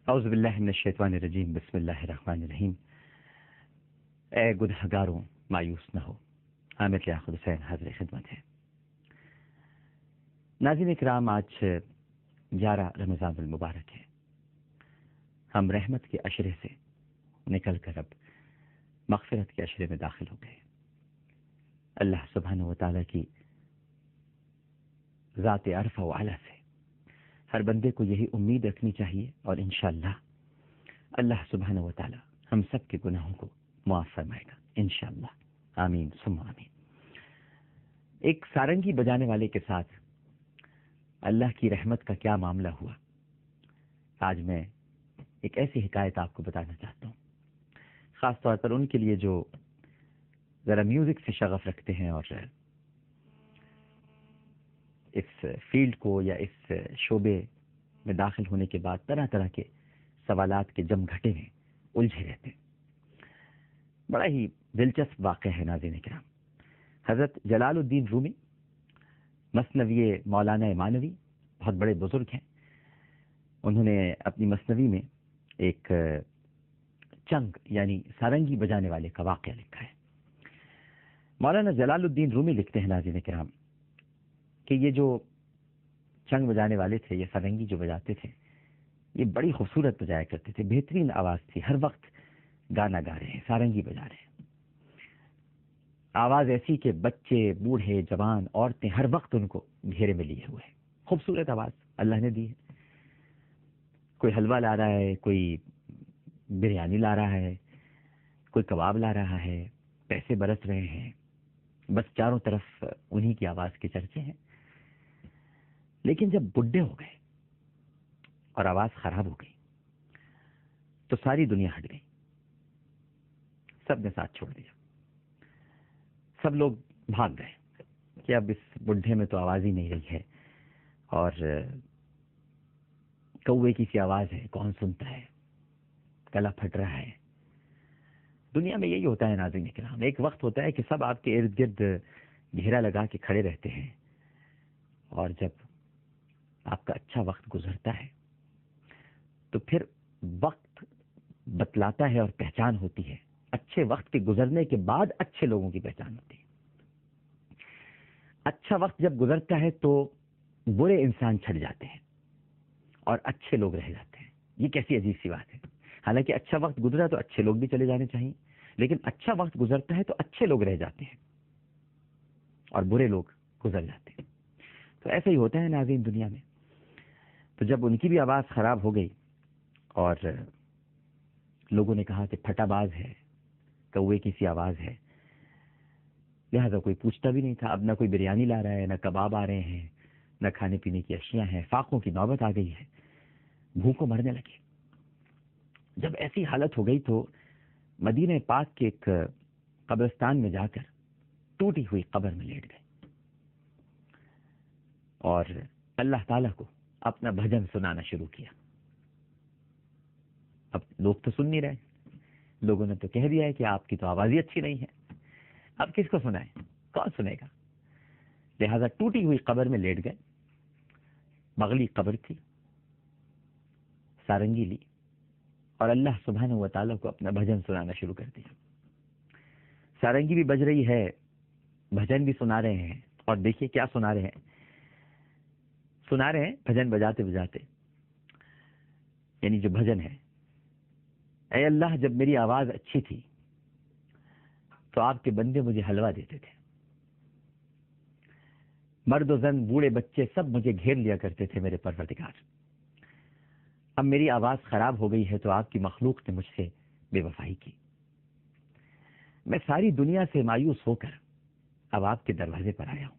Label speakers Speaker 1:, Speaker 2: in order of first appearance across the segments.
Speaker 1: اعوذ باللہ من الشیطان الرجیم، بسم اللہ الرحمن الرحیم۔ اے گنہگاروں مایوس نہ ہو، حامد لیاقت حسین حاضر خدمت ہے۔ ناظرین کرام، آج 11 رمضان المبارک ہے۔ ہم رحمت کے عشرے سے نکل کر اب مغفرت کے عشرے میں داخل ہو گئے۔ اللہ سبحانہ و تعالیٰ کی ذات عرفہ و اعلیٰ سے ہر بندے کو یہی امید رکھنی چاہیے، اور انشاءاللہ اللہ سبحانہ و تعالیٰ ہم سب کے گناہوں کو معاف فرمائے گا انشاءاللہ، آمین ثم آمین۔ ایک سارنگی بجانے والے کے ساتھ اللہ کی رحمت کا کیا معاملہ ہوا، آج میں ایک ایسی حکایت آپ کو بتانا چاہتا ہوں، خاص طور پر ان کے لیے جو ذرا میوزک سے شغف رکھتے ہیں اور اس فیلڈ کو یا اس شعبے میں داخل ہونے کے بعد طرح طرح کے سوالات کے جم گھٹے میں الجھے رہتے ہیں۔ بڑا ہی دلچسپ واقعہ ہے ناظرین کرام۔ حضرت جلال الدین رومی مثنوی مولانا مانوی بہت بڑے بزرگ ہیں، انہوں نے اپنی مثنوی میں ایک چنگ یعنی سارنگی بجانے والے کا واقعہ لکھا ہے۔ مولانا جلال الدین رومی لکھتے ہیں ناظرین کرام کہ یہ جو چنگ بجانے والے تھے، یہ سارنگی جو بجاتے تھے، یہ بڑی خوبصورت بجایا کرتے تھے، بہترین آواز تھی، ہر وقت گانا گا رہے ہیں، سارنگی بجا رہے ہیں، آواز ایسی کہ بچے، بوڑھے، جوان، عورتیں ہر وقت ان کو گھیرے میں لیے ہوئے ہیں۔ خوبصورت آواز اللہ نے دی ہے۔ کوئی حلوہ لا رہا ہے، کوئی بریانی لا رہا ہے، کوئی کباب لا رہا ہے، پیسے برس رہے ہیں، بس چاروں طرف انہی کی آواز کے چرچے ہیں۔ لیکن جب بڈھے ہو گئے اور آواز خراب ہو گئی تو ساری دنیا ہٹ گئی، سب نے ساتھ چھوڑ دیا، سب لوگ بھاگ گئے کہ اب اس بڈھے میں تو آواز ہی نہیں رہی ہے، اور کوے کی سی آواز ہے، کون سنتا ہے، گلا پھٹ رہا ہے۔ دنیا میں یہی ہوتا ہے ناظرین کرام، ایک وقت ہوتا ہے کہ سب آپ کے ارد گرد گھیرا لگا کے کھڑے رہتے ہیں، اور جب آپ کا اچھا وقت گزرتا ہے تو پھر وقت بتلاتا ہے اور پہچان ہوتی ہے۔ اچھے وقت کے گزرنے کے بعد اچھے لوگوں کی پہچان ہوتی ہے۔ اچھا وقت جب گزرتا ہے تو برے انسان چھٹ جاتے ہیں اور اچھے لوگ رہ جاتے ہیں۔ یہ کیسی عجیب سی بات ہے۔ حالانکہ اچھا وقت گزرا تو اچھے لوگ بھی چلے جانے چاہیے، لیکن اچھا وقت گزرتا ہے تو اچھے لوگ رہ جاتے ہیں اور برے لوگ گزر جاتے ہیں۔ تو ایسا ہی ہوتا ہے ناظرین دنیا میں۔ تو جب ان کی بھی آواز خراب ہو گئی اور لوگوں نے کہا کہ پھٹا باز ہے، کوے کی سی آواز ہے، لہذا کوئی پوچھتا بھی نہیں تھا۔ اب نہ کوئی بریانی لا رہا ہے، نہ کباب آ رہے ہیں، نہ کھانے پینے کی اشیاء ہیں، فاقوں کی نوبت آ گئی ہے، بھوکوں مرنے لگے۔ جب ایسی حالت ہو گئی تو مدینہ پاک کے ایک قبرستان میں جا کر ٹوٹی ہوئی قبر میں لیٹ گئے اور اللہ تعالیٰ کو اپنا بھجن سنانا شروع کیا۔ اب لوگ تو سن نہیں رہے، لوگوں نے تو کہہ دیا ہے کہ آپ کی تو آواز ہی اچھی نہیں ہے، اب کس کو سنائیں، کون سنے گا؟ لہذا ٹوٹی ہوئی قبر میں لیٹ گئے، مغلی قبر تھی، سارنگی لی اور اللہ سبحانہ و تعالیٰ کو اپنا بھجن سنانا شروع کر دیا۔ سارنگی بھی بج رہی ہے، بھجن بھی سنا رہے ہیں، اور دیکھیے کیا سنا رہے ہیں، سنا رہے ہیں بھجن بجاتے بجاتے، یعنی جو بھجن ہے، اے اللہ جب میری آواز اچھی تھی تو آپ کے بندے مجھے حلوہ دیتے تھے، مرد و زن، بوڑھے بچے سب مجھے گھیر لیا کرتے تھے میرے پروردگار۔ اب میری آواز خراب ہو گئی ہے تو آپ کی مخلوق نے مجھ سے بے وفائی کی، میں ساری دنیا سے مایوس ہو کر اب آپ کے دروازے پر آیا ہوں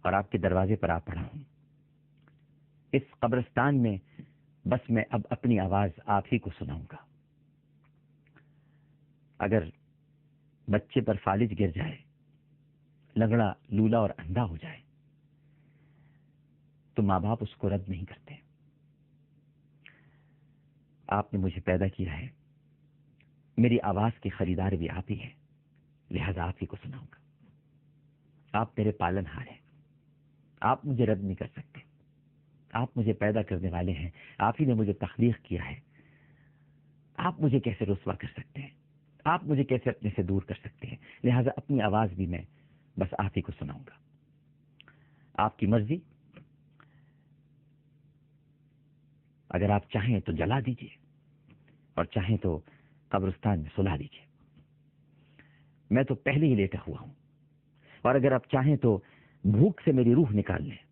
Speaker 1: اور آپ کے دروازے پر آ پڑا ہوں۔ اس قبرستان میں بس میں اب اپنی آواز آپ ہی کو سناؤں گا۔ اگر بچے پر فالج گر جائے، لنگڑا، لولا اور اندھا ہو جائے تو ماں باپ اس کو رد نہیں کرتے۔ آپ نے مجھے پیدا کیا ہے، میری آواز کے خریدار بھی آپ ہی ہیں، لہذا آپ ہی کو سناؤں گا۔ آپ میرے پالن ہار ہیں، آپ مجھے رد نہیں کر سکتے، آپ مجھے پیدا کرنے والے ہیں، آپ ہی نے مجھے تخلیق کیا ہے، آپ مجھے کیسے رسوا کر سکتے ہیں؟ آپ مجھے کیسے اپنے سے دور کر سکتے ہیں؟ لہٰذا اپنی آواز بھی میں بس آپ ہی کو سناؤں گا۔ آپ کی مرضی، اگر آپ چاہیں تو جلا دیجئے اور چاہیں تو قبرستان میں سلا دیجئے، میں تو پہلے ہی لیٹا ہوا ہوں، اور اگر آپ چاہیں تو بھوک سے میری روح نکال لیں،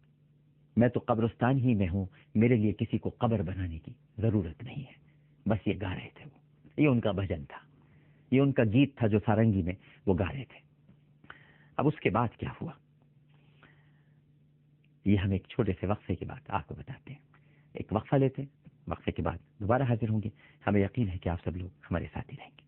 Speaker 1: میں تو قبرستان ہی میں ہوں، میرے لیے کسی کو قبر بنانے کی ضرورت نہیں ہے۔ بس یہ گا رہے تھے، وہ یہ ان کا بھجن تھا، یہ ان کا گیت تھا جو سارنگی میں وہ گا رہے تھے۔ اب اس کے بعد کیا ہوا، یہ ہم ایک چھوٹے سے وقفے کے بعد آپ کو بتاتے ہیں۔ ایک وقفہ لیتے ہیں، وقفے کے بعد دوبارہ حاضر ہوں گے۔ ہمیں یقین ہے کہ آپ سب لوگ ہمارے ساتھ ہی رہیں گے۔